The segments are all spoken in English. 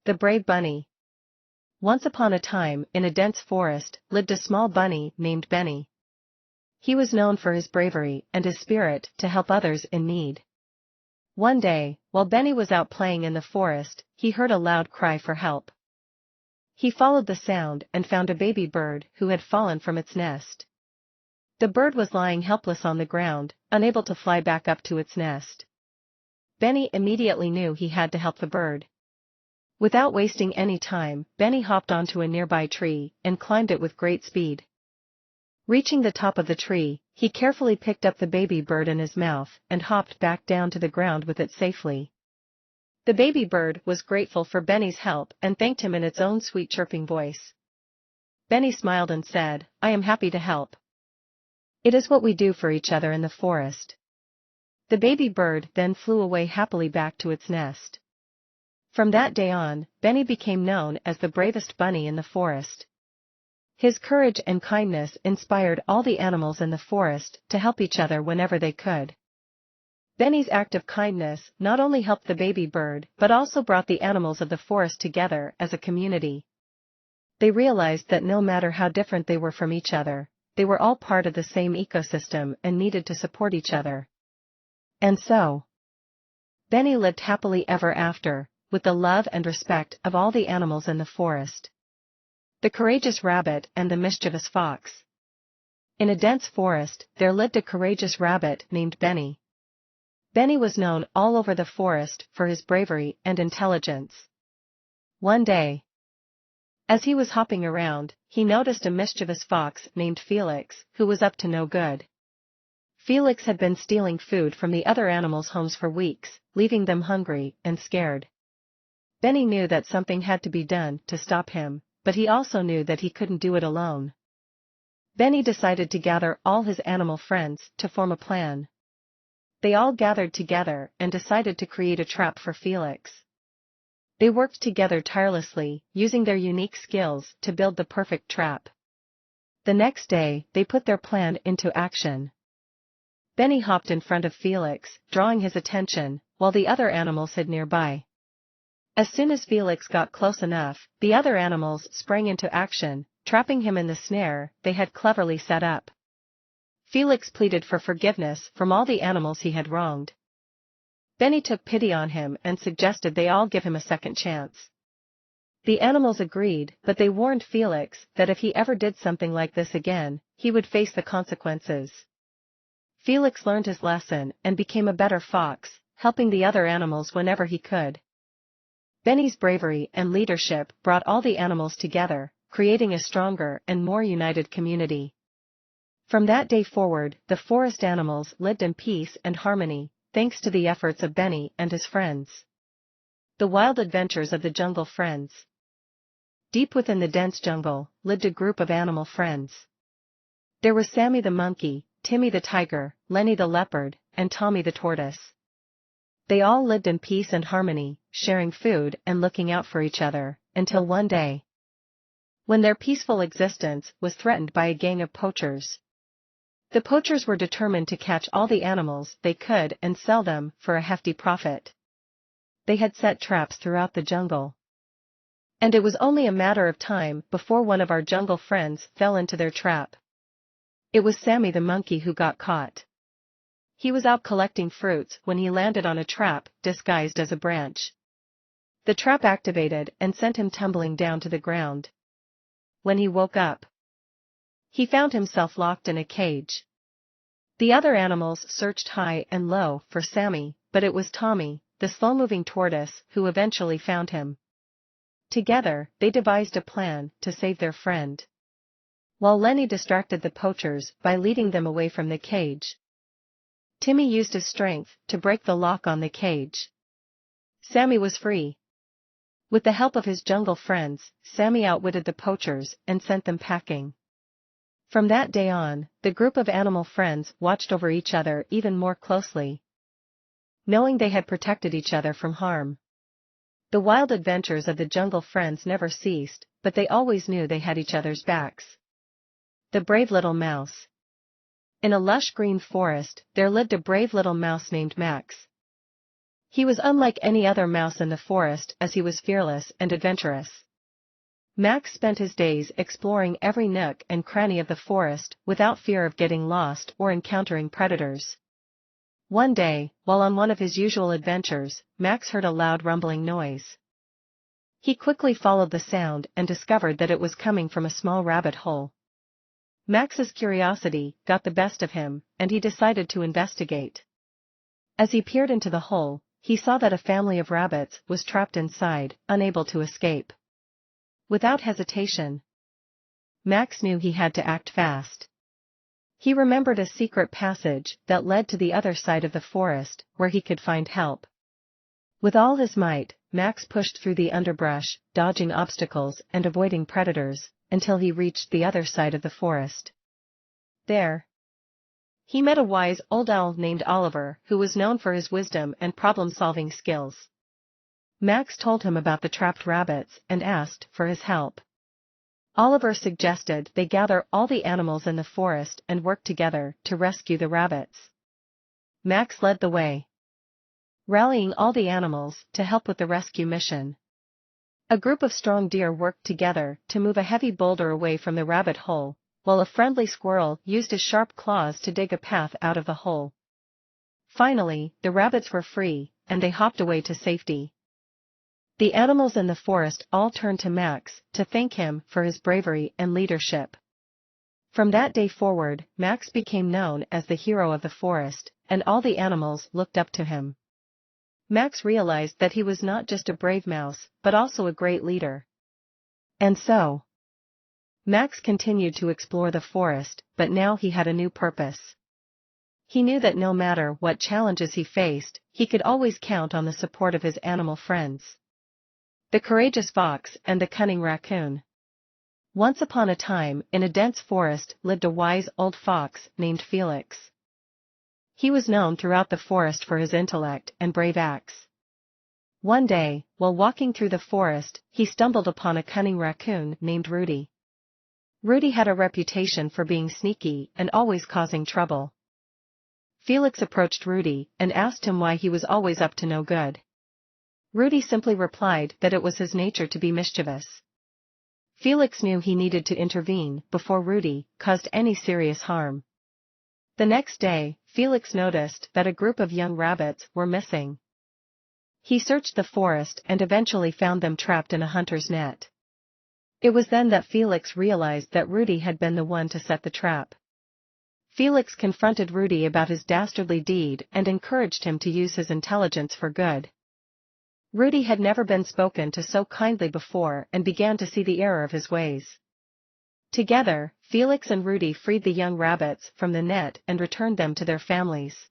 The Brave Bunny. Once upon a time, in a dense forest, lived a small bunny named Benny. He was known for his bravery and his spirit to help others in need. One day, while Benny was out playing in the forest, he heard a loud cry for help. He followed the sound and found a baby bird who had fallen from its nest. The bird was lying helpless on the ground, unable to fly back up to its nest. Benny immediately knew he had to help the bird. Without wasting any time, Benny hopped onto a nearby tree and climbed it with great speed. Reaching the top of the tree, he carefully picked up the baby bird in his mouth and hopped back down to the ground with it safely. The baby bird was grateful for Benny's help and thanked him in its own sweet chirping voice. Benny smiled and said, "I am happy to help. It is what we do for each other in the forest." The baby bird then flew away happily back to its nest. From that day on, Benny became known as the bravest bunny in the forest. His courage and kindness inspired all the animals in the forest to help each other whenever they could. Benny's act of kindness not only helped the baby bird but also brought the animals of the forest together as a community. They realized that no matter how different they were from each other, they were all part of the same ecosystem and needed to support each other. And so, Benny lived happily ever after, with the love and respect of all the animals in the forest. The courageous rabbit and the mischievous fox. In a dense forest, there lived a courageous rabbit named Benny. Benny was known all over the forest for his bravery and intelligence. One day, as he was hopping around, he noticed a mischievous fox named Felix, who was up to no good. Felix had been stealing food from the other animals' homes for weeks, leaving them hungry and scared. Benny knew that something had to be done to stop him, but he also knew that he couldn't do it alone. Benny decided to gather all his animal friends to form a plan. They all gathered together and decided to create a trap for Felix. They worked together tirelessly, using their unique skills to build the perfect trap. The next day, they put their plan into action. Benny hopped in front of Felix, drawing his attention, while the other animals hid nearby. As soon as Felix got close enough, the other animals sprang into action, trapping him in the snare they had cleverly set up. Felix pleaded for forgiveness from all the animals he had wronged. Benny took pity on him and suggested they all give him a second chance. The animals agreed, but they warned Felix that if he ever did something like this again, he would face the consequences. Felix learned his lesson and became a better fox, helping the other animals whenever he could. Benny's bravery and leadership brought all the animals together, creating a stronger and more united community. From that day forward, the forest animals lived in peace and harmony, thanks to the efforts of Benny and his friends. The Wild Adventures of the Jungle Friends. Deep within the dense jungle, lived a group of animal friends. There were Sammy the monkey, Timmy the tiger, Lenny the leopard, and Tommy the tortoise. They all lived in peace and harmony, sharing food and looking out for each other, until one day, when their peaceful existence was threatened by a gang of poachers. The poachers were determined to catch all the animals they could and sell them for a hefty profit. They had set traps throughout the jungle. And it was only a matter of time before one of our jungle friends fell into their trap. It was Sammy the monkey who got caught. He was out collecting fruits when he landed on a trap disguised as a branch. The trap activated and sent him tumbling down to the ground. When he woke up, he found himself locked in a cage. The other animals searched high and low for Sammy, but it was Tommy, the slow-moving tortoise, who eventually found him. Together, they devised a plan to save their friend. While Lenny distracted the poachers by leading them away from the cage, Timmy used his strength to break the lock on the cage. Sammy was free. With the help of his jungle friends, Sammy outwitted the poachers and sent them packing. From that day on, the group of animal friends watched over each other even more closely, knowing they had protected each other from harm. The wild adventures of the jungle friends never ceased, but they always knew they had each other's backs. The Brave Little Mouse. In a lush green forest, there lived a brave little mouse named Max. He was unlike any other mouse in the forest as he was fearless and adventurous. Max spent his days exploring every nook and cranny of the forest without fear of getting lost or encountering predators. One day, while on one of his usual adventures, Max heard a loud rumbling noise. He quickly followed the sound and discovered that it was coming from a small rabbit hole. Max's curiosity got the best of him, and he decided to investigate. As he peered into the hole, he saw that a family of rabbits was trapped inside, unable to escape. Without hesitation, Max knew he had to act fast. He remembered a secret passage that led to the other side of the forest, where he could find help. With all his might, Max pushed through the underbrush, dodging obstacles and avoiding predators, until he reached the other side of the forest. There, he met a wise old owl named Oliver, who was known for his wisdom and problem-solving skills. Max told him about the trapped rabbits and asked for his help. Oliver suggested they gather all the animals in the forest and work together to rescue the rabbits. Max led the way, rallying all the animals to help with the rescue mission. A group of strong deer worked together to move a heavy boulder away from the rabbit hole, while a friendly squirrel used his sharp claws to dig a path out of the hole. Finally, the rabbits were free, and they hopped away to safety. The animals in the forest all turned to Max to thank him for his bravery and leadership. From that day forward, Max became known as the hero of the forest, and all the animals looked up to him. Max realized that he was not just a brave mouse, but also a great leader. And so, Max continued to explore the forest, but now he had a new purpose. He knew that no matter what challenges he faced, he could always count on the support of his animal friends. The courageous fox and the cunning raccoon. Once upon a time, in a dense forest, lived a wise old fox named Felix. He was known throughout the forest for his intellect and brave acts. One day, while walking through the forest, he stumbled upon a cunning raccoon named Rudy. Rudy had a reputation for being sneaky and always causing trouble. Felix approached Rudy and asked him why he was always up to no good. Rudy simply replied that it was his nature to be mischievous. Felix knew he needed to intervene before Rudy caused any serious harm. The next day, Felix noticed that a group of young rabbits were missing. He searched the forest and eventually found them trapped in a hunter's net. It was then that Felix realized that Rudy had been the one to set the trap. Felix confronted Rudy about his dastardly deed and encouraged him to use his intelligence for good. Rudy had never been spoken to so kindly before and began to see the error of his ways. Together, Felix and Rudy freed the young rabbits from the net and returned them to their families.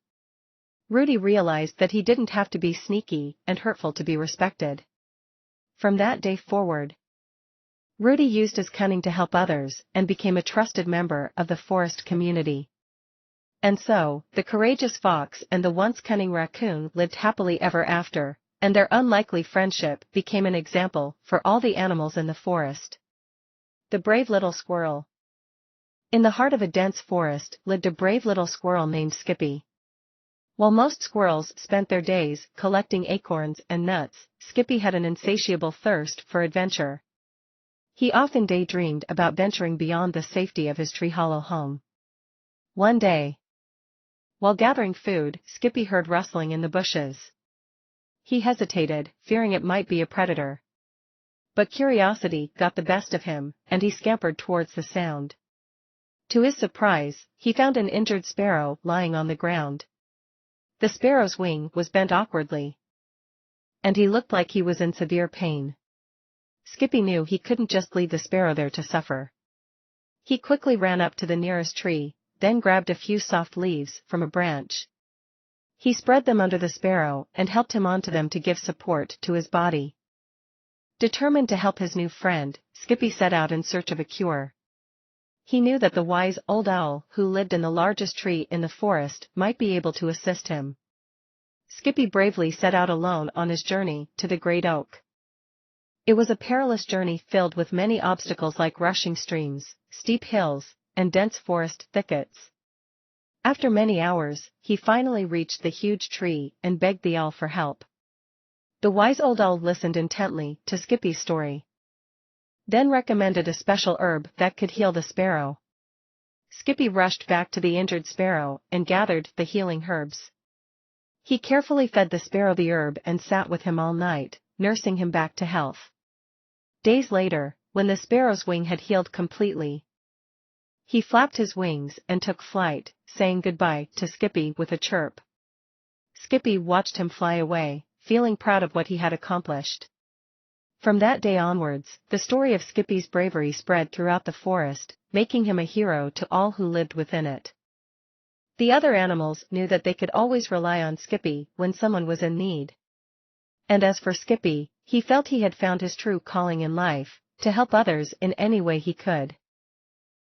Rudy realized that he didn't have to be sneaky and hurtful to be respected. From that day forward, Rudy used his cunning to help others and became a trusted member of the forest community. And so, the courageous fox and the once cunning raccoon lived happily ever after, and their unlikely friendship became an example for all the animals in the forest. The brave little squirrel. In the heart of a dense forest lived a brave little squirrel named Skippy. While most squirrels spent their days collecting acorns and nuts, Skippy had an insatiable thirst for adventure. He often daydreamed about venturing beyond the safety of his tree hollow home. One day, while gathering food, Skippy heard rustling in the bushes. He hesitated, fearing it might be a predator. But curiosity got the best of him, and he scampered towards the sound. To his surprise, he found an injured sparrow lying on the ground. The sparrow's wing was bent awkwardly, and he looked like he was in severe pain. Skippy knew he couldn't just leave the sparrow there to suffer. He quickly ran up to the nearest tree, then grabbed a few soft leaves from a branch. He spread them under the sparrow and helped him onto them to give support to his body. Determined to help his new friend, Skippy set out in search of a cure. He knew that the wise old owl who lived in the largest tree in the forest might be able to assist him. Skippy bravely set out alone on his journey to the great oak. It was a perilous journey filled with many obstacles like rushing streams, steep hills, and dense forest thickets. After many hours, he finally reached the huge tree and begged the owl for help. The wise old owl listened intently to Skippy's story, then recommended a special herb that could heal the sparrow. Skippy rushed back to the injured sparrow and gathered the healing herbs. He carefully fed the sparrow the herb and sat with him all night, nursing him back to health. Days later, when the sparrow's wing had healed completely, he flapped his wings and took flight, saying goodbye to Skippy with a chirp. Skippy watched him fly away, feeling proud of what he had accomplished. From that day onwards, the story of Skippy's bravery spread throughout the forest, making him a hero to all who lived within it. The other animals knew that they could always rely on Skippy when someone was in need. And as for Skippy, he felt he had found his true calling in life, to help others in any way he could.